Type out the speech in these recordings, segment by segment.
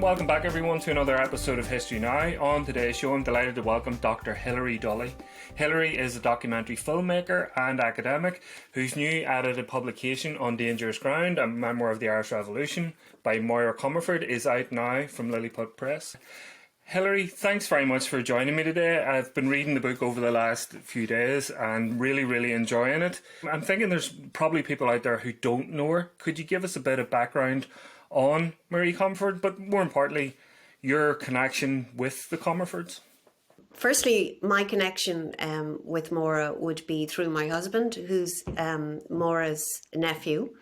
Welcome back everyone to another episode of History Now. On today's show I'm delighted to welcome Dr. Hilary Dully. Hilary is a documentary filmmaker and academic whose new edited publication On Dangerous Ground, a memoir of the Irish Revolution by Máire Comerford is out now from Lilliput Press. Hilary, thanks very much for joining me today. I've been reading the book over the last few days and really enjoying it. I'm thinking there's probably people out there who don't know her. Could you give us a bit of background on Máire Comerford, but more importantly, your connection with the Comerfords? Firstly, my connection with Mire would be through my husband, who's Mire's nephew.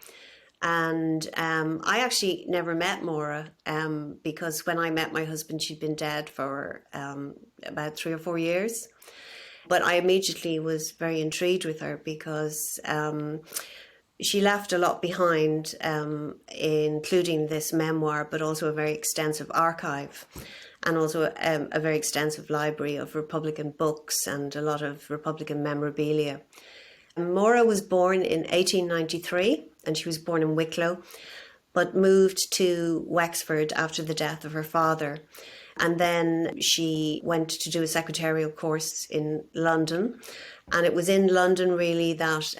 And I actually never met Mire because when I met my husband, she'd been dead for about 3 or 4 years. But I immediately was very intrigued with her because she left a lot behind, including this memoir, but also a very extensive archive and also a very extensive library of Republican books and a lot of Republican memorabilia. Mire was born in 1893 and she was born in Wicklow, but moved to Wexford after the death of her father. And then she went to do a secretarial course in London. And it was in London really that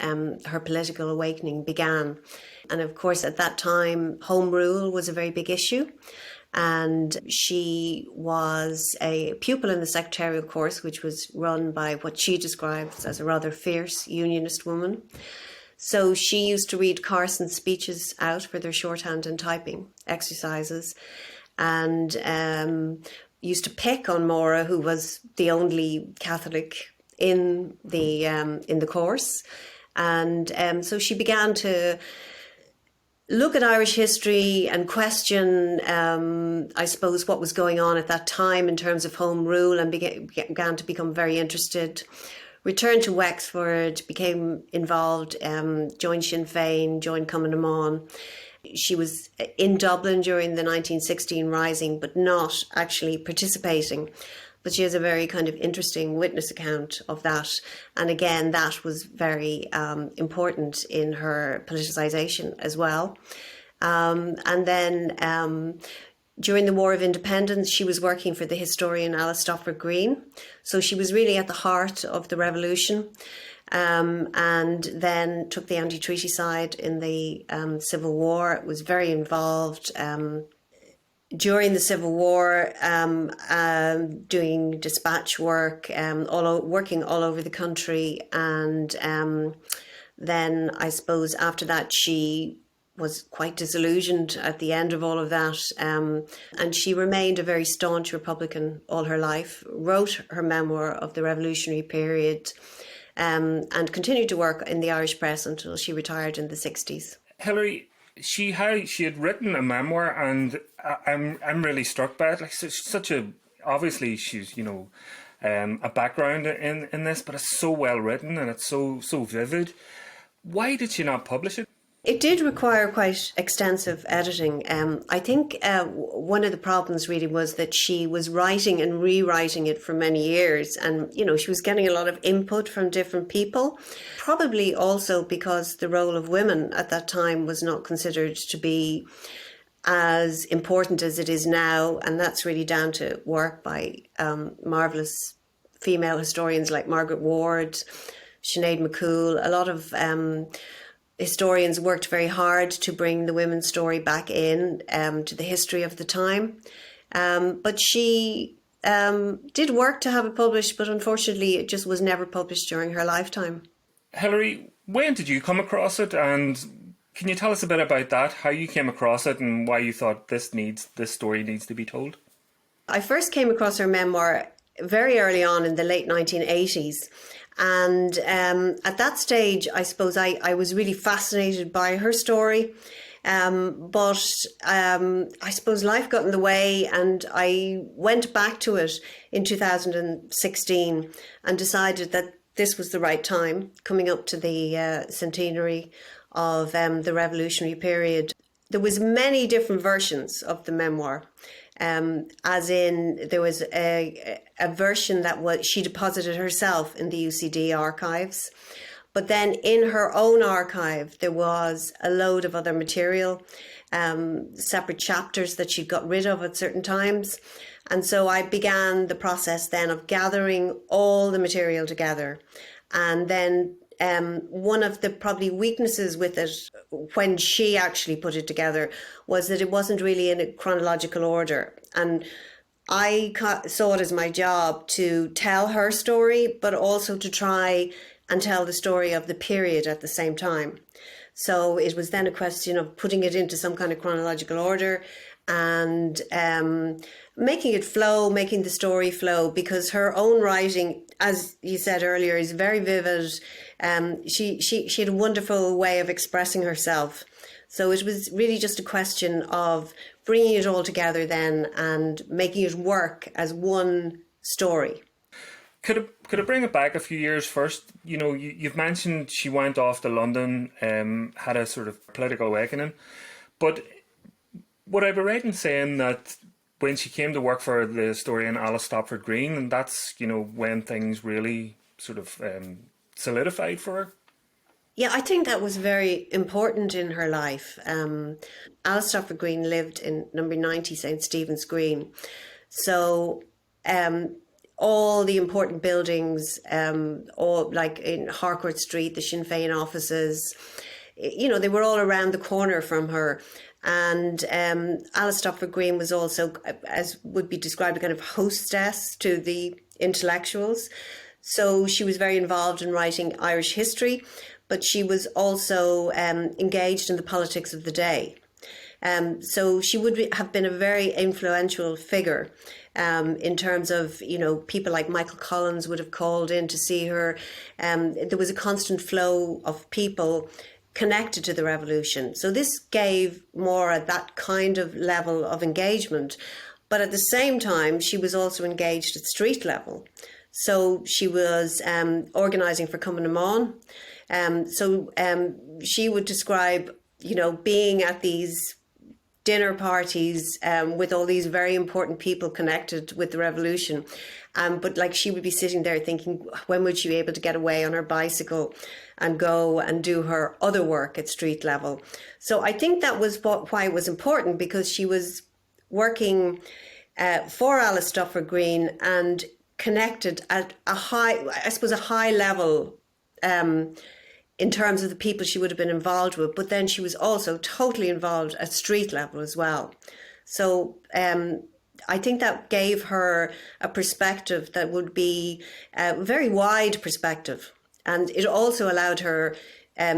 her political awakening began. And of course, at that time, Home Rule was a very big issue. And she was a pupil in the secretarial course, which was run by what she describes as a rather fierce unionist woman. So she used to read Carson's speeches out for their shorthand and typing exercises, and used to pick on Mire, who was the only Catholic in the course. And so she began to look at Irish history and question, I suppose, what was going on at that time in terms of Home Rule, and began to become very interested. Returned to Wexford, became involved, joined Sinn Fein, joined Comerfords. She was in Dublin during the 1916 Rising, but not actually participating. But she has a very kind of interesting witness account of that. And again, that was very important in her politicisation as well. And then during the War of Independence, she was working for the historian Alistopher Green. So she was really at the heart of the revolution. And then took the anti-treaty side in the Civil War. Was very involved during the Civil War, doing dispatch work, working all over the country. And then I suppose after that she was quite disillusioned at the end of all of that. And she remained a very staunch Republican all her life, wrote her memoir of the revolutionary period, and continued to work in the Irish press until she retired in the 60s. Hilary, she had written a memoir, and I'm really struck by it. Like such a, obviously she's a background in this, but it's so well written and it's so vivid. Why did she not publish it? It did require quite extensive editing. I think one of the problems really was that she was writing and rewriting it for many years, and she was getting a lot of input from different people. Probably also because the role of women at that time was not considered to be as important as it is now, and that's really down to work by marvellous female historians like Margaret Ward, Sinead McCool. A lot of historians worked very hard to bring the women's story back in to the history of the time. But she did work to have it published, but unfortunately it just was never published during her lifetime. Hilary, when did you come across it? And can you tell us a bit about that, how you came across it and why you thought this story needs to be told? I first came across her memoir very early on in the late 1980s. And at that stage, I suppose I was really fascinated by her story. But I suppose life got in the way, and I went back to it in 2016 and decided that this was the right time, coming up to the centenary of the revolutionary period. There was many different versions of the memoir. As in, there was a version that she deposited herself in the UCD archives. But then in her own archive, there was a load of other material, separate chapters that she'd got rid of at certain times. And so I began the process then of gathering all the material together. And then one of the probably weaknesses with it when she actually put it together was that it wasn't really in a chronological order. And I saw it as my job to tell her story, but also to try and tell the story of the period at the same time. So it was then a question of putting it into some kind of chronological order and making it flow, making the story flow, because her own writing, as you said earlier, is very vivid. She had a wonderful way of expressing herself. So it was really just a question of bringing it all together then and making it work as one story. Could I bring it back a few years first? You know, you've mentioned she went off to London, had a sort of political awakening. But would I be right in saying that when she came to work for the historian Alice Stopford Green, and that's, you know, when things really sort of solidified for her? Yeah, I think that was very important in her life. Alice Stopford Green lived in number 90 St. Stephen's Green. So all the important buildings, all like in Harcourt Street, the Sinn Fein offices, you know, they were all around the corner from her. And Alice Stopford Green was also, as would be described, a kind of hostess to the intellectuals. So she was very involved in writing Irish history, but she was also engaged in the politics of the day. So she would have been a very influential figure in terms of, you know, people like Michael Collins would have called in to see her. There was a constant flow of people connected to the revolution. So this gave Máire that kind of level of engagement. But at the same time, she was also engaged at street level. So she was organising for Cumann na mBan. So she would describe, you know, being at these dinner parties with all these very important people connected with the revolution. But like she would be sitting there thinking, when would she be able to get away on her bicycle and go and do her other work at street level? So I think that was why it was important, because she was working for Alice Stopford Green and connected at a high level in terms of the people she would have been involved with, but then she was also totally involved at street level as well. So I think that gave her a perspective that would be a very wide perspective. And it also allowed her,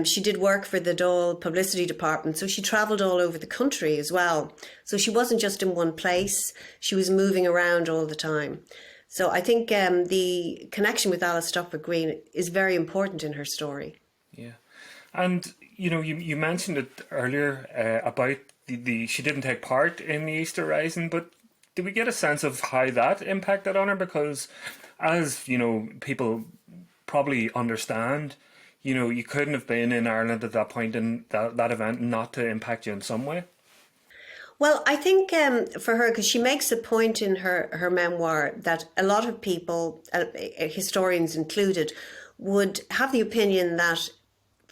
she did work for the Dáil publicity department, so she travelled all over the country as well. So she wasn't just in one place, she was moving around all the time. So I think the connection with Alice Stopford Green is very important in her story. Yeah. And, you know, you mentioned it earlier about the she didn't take part in the Easter Rising, but did we get a sense of how that impacted on her? Because as, you know, people probably understand, you know, you couldn't have been in Ireland at that point in that event not to impact you in some way. Well, I think for her, because she makes a point in her memoir that a lot of people, historians included, would have the opinion that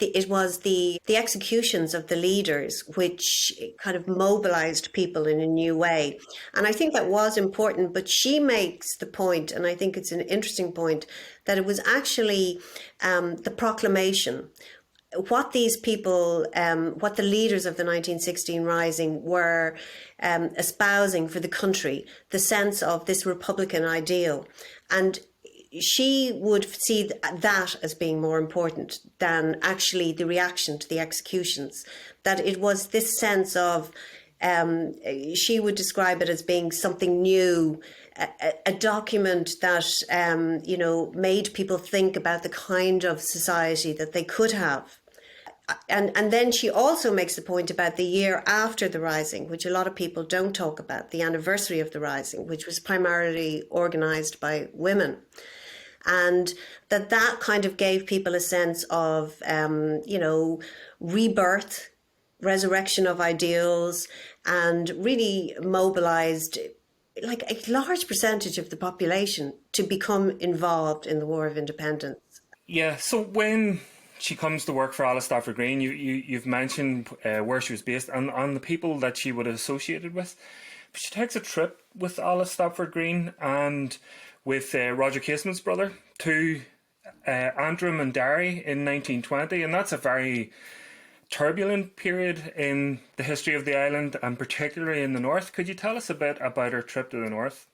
it was the executions of the leaders which kind of mobilized people in a new way. And I think that was important, but she makes the point, and I think it's an interesting point, that it was actually the proclamation. What these people, what the leaders of the 1916 Rising were espousing for the country, the sense of this Republican ideal. And she would see that as being more important than actually the reaction to the executions. That it was this sense of, she would describe it as being something new, a document that, you know, made people think about the kind of society that they could have. And then she also makes the point about the year after the Rising, which a lot of people don't talk about, the anniversary of the Rising, which was primarily organised by women. And that kind of gave people a sense of, you know, rebirth, resurrection of ideals, and really mobilised like a large percentage of the population to become involved in the War of Independence. Yeah, so when she comes to work for Alice Stafford Green. You've mentioned where she was based and the people that she would have associated with. But she takes a trip with Alice Stafford Green and with Roger Casement's brother to Antrim and Derry in 1920, and that's a very turbulent period in the history of the island, and particularly in the north. Could you tell us a bit about her trip to the north?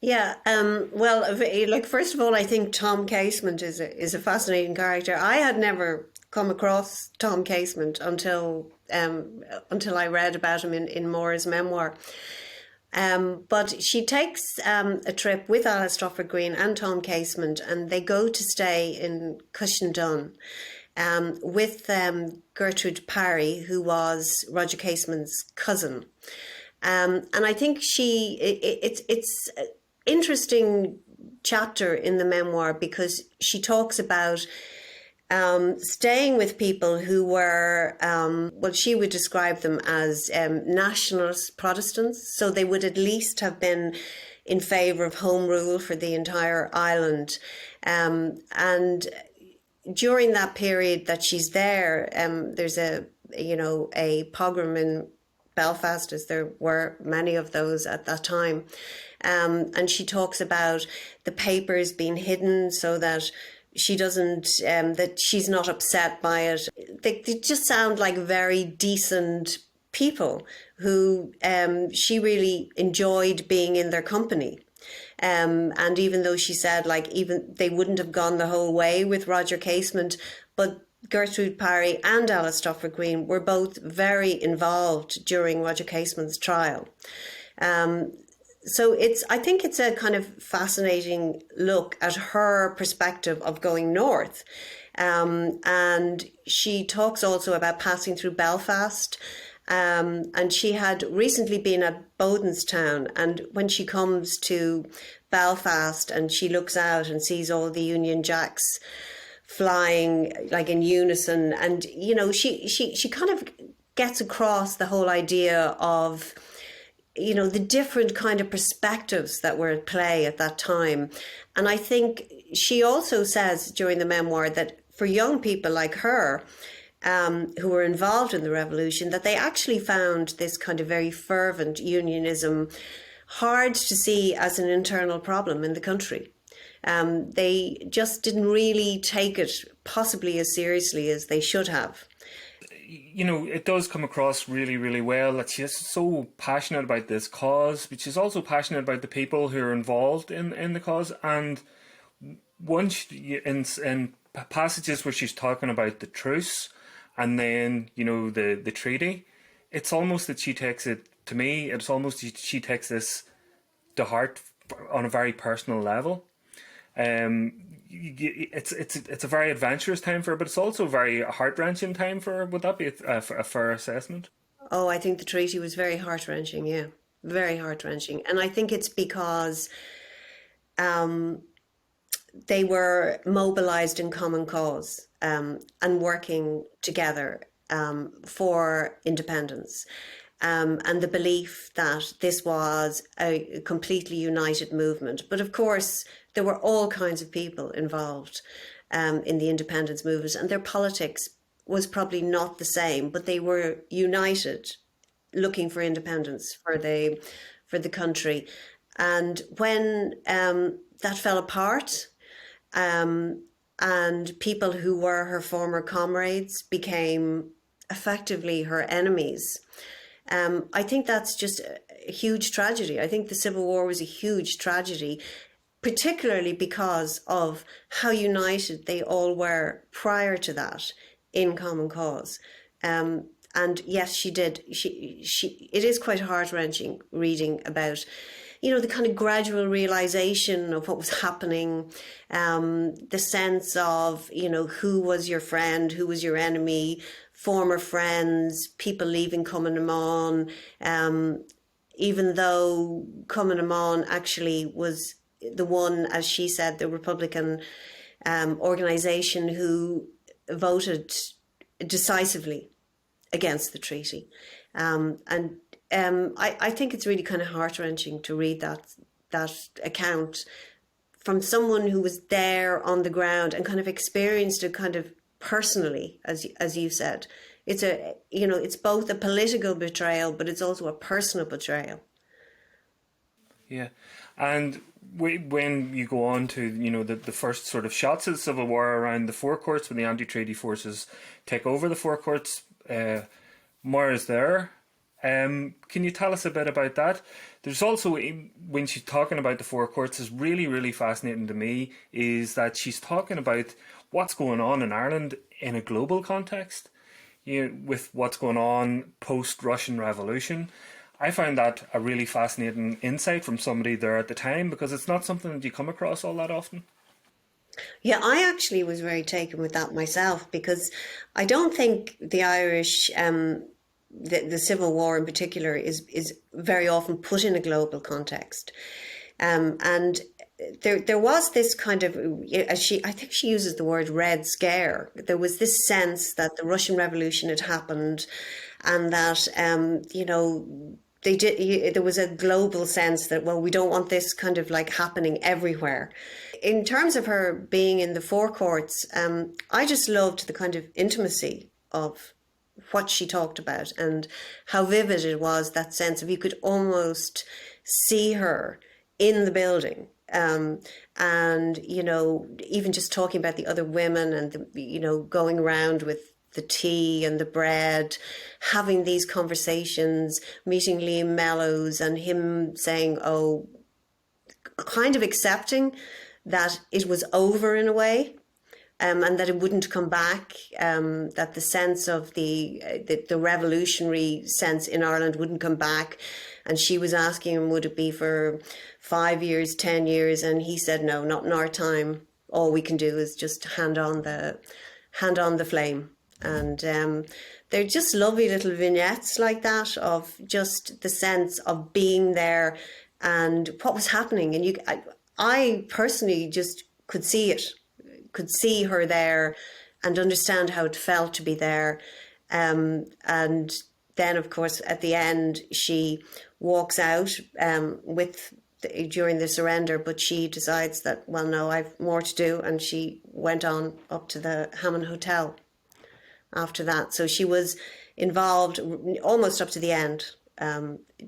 Yeah, well, like, first of all, I think Tom Casement is a fascinating character. I had never come across Tom Casement until I read about him in Moure's memoir. But she takes a trip with Alice Stafford Green and Tom Casement, and they go to stay in Cushendun with Gertrude Parry, who was Roger Casement's cousin. And I think it's an interesting chapter in the memoir because she talks about staying with people who were, well, she would describe them as nationalist Protestants. So they would at least have been in favour of home rule for the entire island. And during that period that she's there, there's a pogrom in Belfast, as there were many of those at that time. And she talks about the papers being hidden so that she doesn't, that she's not upset by it. They just sound like very decent people who she really enjoyed being in their company. And even though she said, like, even they wouldn't have gone the whole way with Roger Casement, but Gertrude Parry and Alice Stafford Green were both very involved during Roger Casement's trial. So I think it's a kind of fascinating look at her perspective of going north. And she talks also about passing through Belfast. And she had recently been at Bodenstown, and when she comes to Belfast and she looks out and sees all the Union Jacks flying like in unison, and she kind of gets across the whole idea of the different kind of perspectives that were at play at that time. And I think she also says during the memoir that for young people like her, who were involved in the revolution, that they actually found this kind of very fervent unionism hard to see as an internal problem in the country. They just didn't really take it possibly as seriously as they should have. It does come across really, really well that she's so passionate about this cause, but she's also passionate about the people who are involved in the cause. And once in passages where she's talking about the truce and then, the treaty, it's almost that she takes it, to me, it's almost she takes this to heart on a very personal level. It's a very adventurous time for her, but it's also a very heart-wrenching time for her. Would that be a fair assessment? Oh, I think the treaty was very heart-wrenching, yeah. Very heart-wrenching. And I think it's because they were mobilised in common cause and working together for independence. And the belief that this was a completely united movement. But of course, there were all kinds of people involved in the independence movement, and their politics was probably not the same, but they were united, looking for independence for the country. And when that fell apart, and people who were her former comrades became effectively her enemies, I think that's just a huge tragedy. I think the Civil War was a huge tragedy, particularly because of how united they all were prior to that in common cause. And yes, she did. It is quite heart-wrenching reading about, the kind of gradual realization of what was happening, the sense of, who was your friend, who was your enemy, former friends, people leaving Comerfords, even though Comerfords actually was the one, as she said, the Republican organisation who voted decisively against the treaty. I think it's really kind of heart-wrenching to read that account from someone who was there on the ground and kind of experienced it kind of personally, as you said. It's it's both a political betrayal, but it's also a personal betrayal. Yeah, and when you go on to the first sort of shots of the Civil War around the forecourts, when the anti-treaty forces take over the forecourts, Moira is there. Can you tell us a bit about that? There's also, when she's talking about the forecourts, is really, really fascinating to me, is that she's talking about what's going on in Ireland in a global context, with what's going on post-Russian Revolution. I found that a really fascinating insight from somebody there at the time, because it's not something that you come across all that often. Yeah, I actually was very taken with that myself, because I don't think the Irish, the Civil War in particular, is very often put in a global context. And there was this kind of, I think she uses the word red scare. There was this sense that the Russian Revolution had happened, and that, there was a global sense that, well, we don't want this kind of like happening everywhere. In terms of her being in the forecourts, I just loved the kind of intimacy of what she talked about, and how vivid it was, that sense of you could almost see her in the building. And, even just talking about the other women, and, going around with the tea and the bread, having these conversations, meeting Liam Mellows, and him saying, kind of accepting that it was over in a way, and that it wouldn't come back, that the sense of the revolutionary sense in Ireland wouldn't come back. And she was asking him, would it be for 5 years, 10 years? And he said, no, not in our time. All we can do is just hand on the flame. And they're just lovely little vignettes like that, of just the sense of being there and what was happening. And I personally just could see it, could see her there and understand how it felt to be there. And then, of course, at the end, she walks out during the surrender, but she decides that, well, no, I've more to do. And she went on up to the Hammond Hotel after that. So she was involved almost up to the end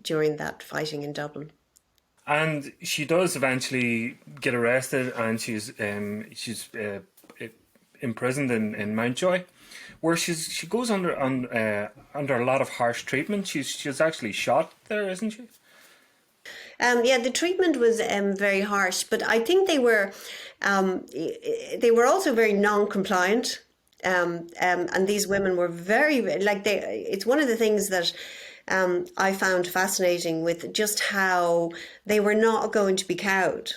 during that fighting in Dublin. And she does eventually get arrested, and she's imprisoned in Mountjoy, where she goes under a lot of harsh treatment. She's actually shot there, isn't she? Yeah, the treatment was very harsh, but I think they were also very non-compliant. And these women were very, it's one of the things that I found fascinating, with just how they were not going to be cowed.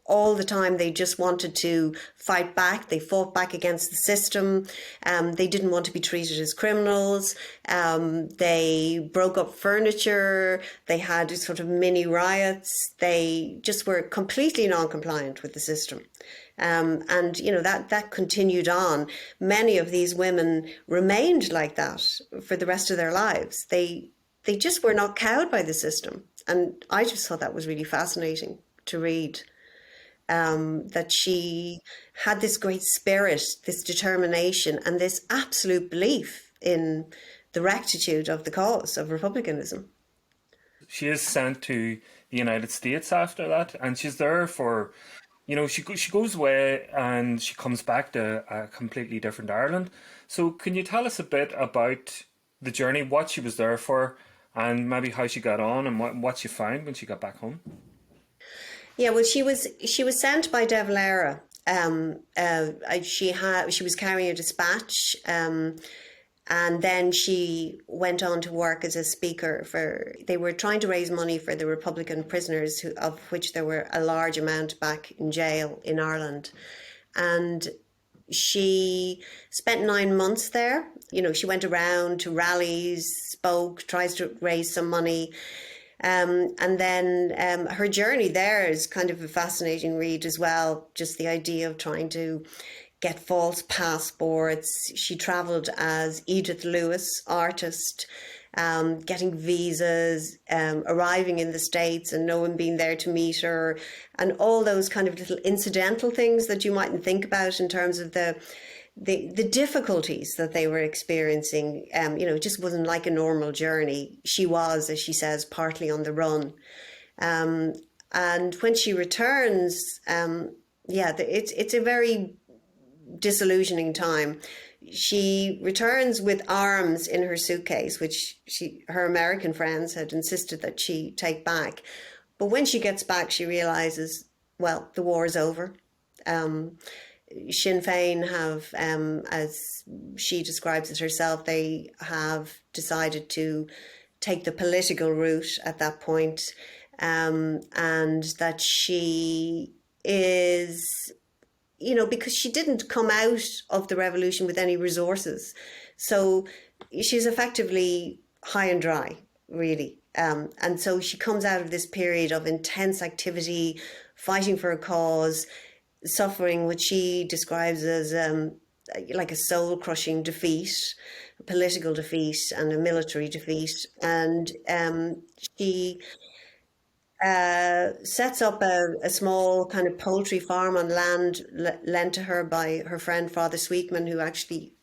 All the time, they just wanted to fight back. They fought back against the system. They didn't want to be treated as criminals. They broke up furniture. They had sort of mini riots. They just were completely non-compliant with the system. And that continued on. Many of these women remained like that for the rest of their lives. They just were not cowed by the system. And I just thought that was really fascinating to read. That she had this great spirit, this determination, and this absolute belief in the rectitude of the cause of republicanism. She is sent to the United States after that, and she's there for, she goes away and she comes back to a completely different Ireland. So can you tell us a bit about the journey, what she was there for, and maybe how she got on, and what she found when she got back home? Yeah, well, she was sent by De Valera. She was carrying a dispatch, and then she went on to work as a speaker they were trying to raise money for the Republican prisoners, of which there were a large amount back in jail in Ireland. And she spent 9 months there. She went around to rallies, spoke, tries to raise some money. And then her journey there is kind of a fascinating read as well. Just the idea of trying to get false passports. She travelled as Edith Lewis, artist. getting visas, arriving in the States and no one being there to meet her, and all those kind of little incidental things that you mightn't think about in terms of the difficulties that they were experiencing. It just wasn't like a normal journey. She was, as she says, partly on the run. And when she returns, it's a very disillusioning time. She returns with arms in her suitcase, which her American friends had insisted that she take back. But when she gets back, she realizes, well, the war is over. Sinn Fein have, as she describes it herself, they have decided to take the political route at that point, and that she is, because she didn't come out of the revolution with any resources. So she's effectively high and dry, really. And so she comes out of this period of intense activity, fighting for a cause, suffering what she describes as like a soul-crushing defeat, a political defeat and a military defeat. And she sets up a small kind of poultry farm on land lent to her by her friend Father Sweetman, who actually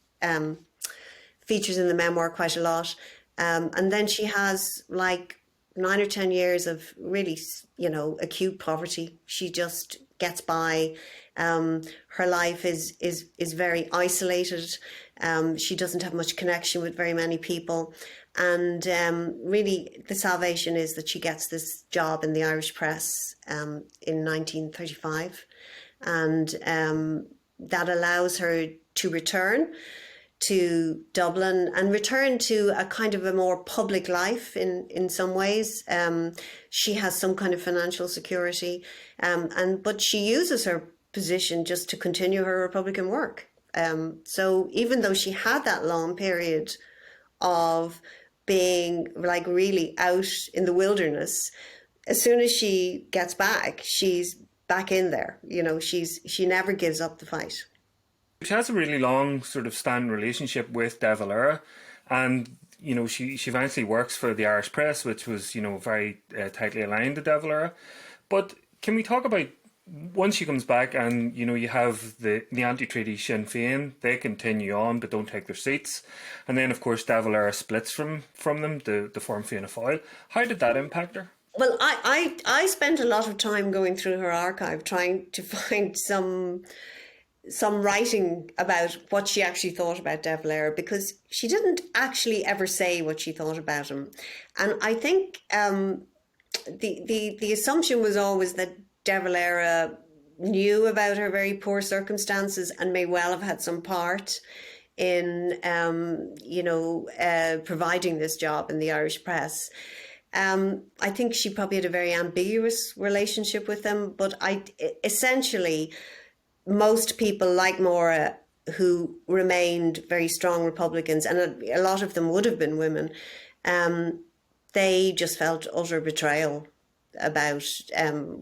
features in the memoir quite a lot. And then she has like 9 or 10 years of really, acute poverty. She just gets by. Her life is very isolated. She doesn't have much connection with very many people. And really, the salvation is that she gets this job in the Irish press in 1935. And that allows her to return to Dublin and return to a kind of a more public life in some ways. She has some kind of financial security, but she uses her position just to continue her Republican work. So even though she had that long period of being like really out in the wilderness, as soon as she gets back, she's back in there. She never gives up the fight. She has a really long sort of standing relationship with De Valera, and she eventually works for the Irish press, which was very tightly aligned to De Valera. But can we talk about once she comes back and you have the anti-treaty Sinn Fein, they continue on but don't take their seats, and then of course De Valera splits from them to form Fianna Fáil. How did that impact her? Well, I spent a lot of time going through her archive trying to find some writing about what she actually thought about De Valera, because she didn't actually ever say what she thought about him. And I think the assumption was always that De Valera knew about her very poor circumstances and may well have had some part in, providing this job in the Irish press. I think she probably had a very ambiguous relationship with them, but essentially most people like Máire, who remained very strong Republicans, and a lot of them would have been women, they just felt utter betrayal about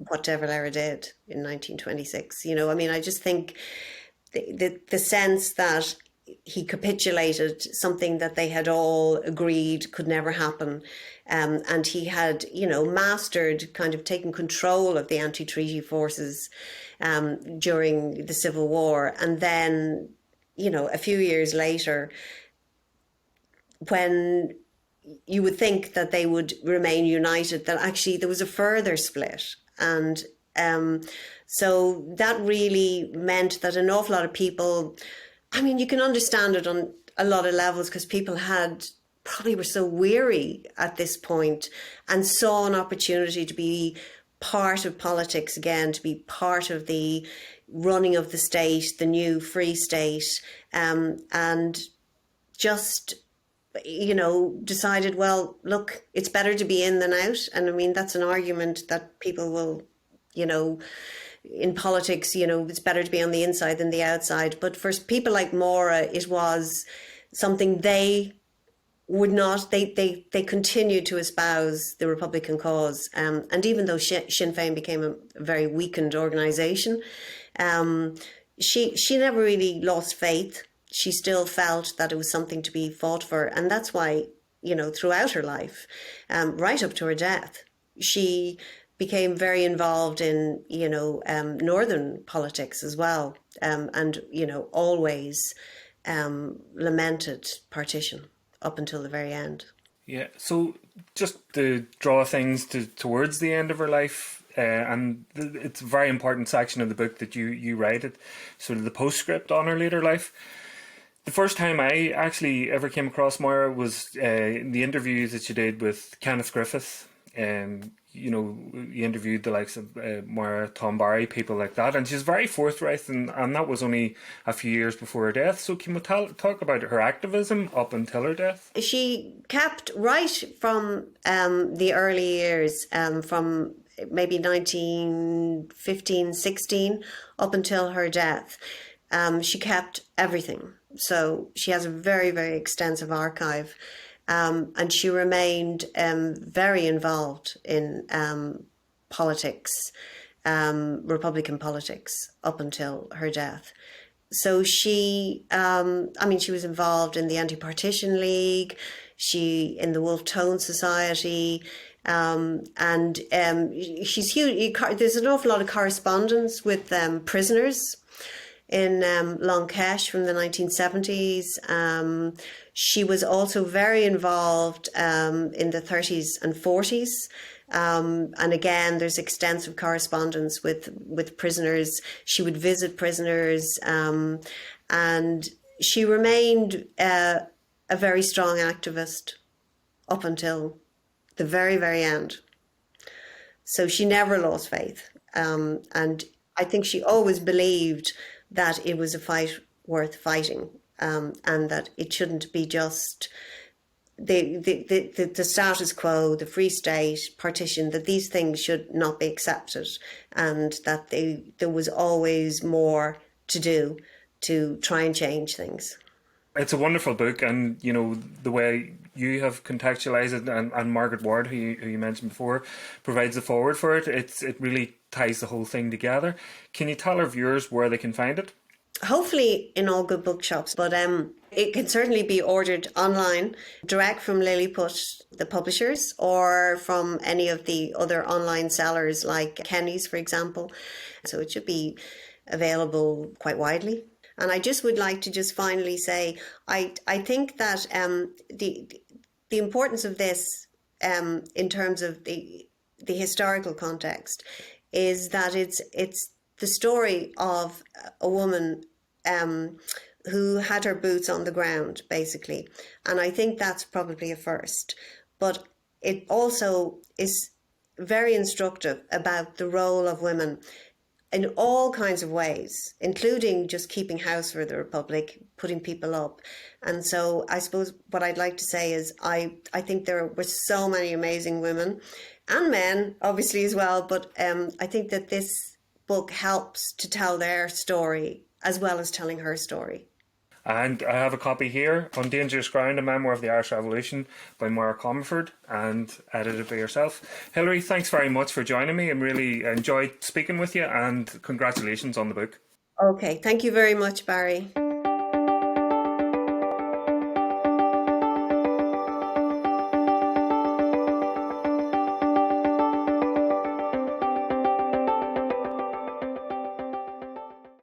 what De Valera did in 1926. I just think the sense that he capitulated something that they had all agreed could never happen, and he had, mastered kind of taking control of the anti-treaty forces during the Civil War. And then, a few years later, when you would think that they would remain united, that actually there was a further split. And so that really meant that an awful lot of people, you can understand it on a lot of levels, because people probably were so weary at this point and saw an opportunity to be part of politics again, to be part of the running of the state, the new free state, and just decided, well, look, it's better to be in than out. And that's an argument that people will, in politics, it's better to be on the inside than the outside. But for people like Máire, it was something they would not, they continued to espouse the Republican cause. And even though Sinn Fein became a very weakened organisation, she never really lost faith. She still felt that it was something to be fought for. And that's why throughout her life, right up to her death. She became very involved in, northern politics as well, and, always lamented partition up until the very end. Yeah, so just to draw things towards the end of her life, and it's a very important section of the book that you write it, sort of the postscript on her later life. The first time I actually ever came across Moira was in the interviews that she did with Kenneth Griffith. You interviewed the likes of Moira, Tom Barry, people like that, and she's very forthright, and that was only a few years before her death. So can we talk about her activism up until her death? She kept right from the early years, from maybe 1915, 16, up until her death. She kept everything. So she has a very, very extensive archive. And she remained very involved in politics, Republican politics, up until her death. So she was involved in the Anti-Partition League, in the Wolfe Tone Society, and she's huge. There's an awful lot of correspondence with prisoners in Long Kesh from the 1970s. She was also very involved in the 30s and 40s. And again, there's extensive correspondence with prisoners. She would visit prisoners, and she remained a very strong activist up until the very, very end. So she never lost faith. And I think she always believed that it was a fight worth fighting, and that it shouldn't be just the status quo, the Free State, partition, that these things should not be accepted, and that there was always more to do to try and change things. It's a wonderful book, and the way you have contextualized it, and Margaret Ward, who you mentioned before, provides the forward for it. It really ties the whole thing together. Can you tell our viewers where they can find it? Hopefully in all good bookshops, but it can certainly be ordered online, direct from Lilliput, the publishers, or from any of the other online sellers like Kenny's, for example. So it should be available quite widely. And I just would like to just finally say, I think that the importance of this in terms of the historical context is that it's the story of a woman who had her boots on the ground, basically. And I think that's probably a first. But it also is very instructive about the role of women in all kinds of ways, including just keeping house for the Republic, putting people up. And so I suppose what I'd like to say is I think there were so many amazing women and men, obviously, as well. But I think that this book helps to tell their story as well as telling her story. And I have a copy here, On Dangerous Ground, a memoir of the Irish Revolution by Máire Comerford, and edited by yourself. Hilary, thanks very much for joining me. I really enjoyed speaking with you, and congratulations on the book. Okay, thank you very much, Barry.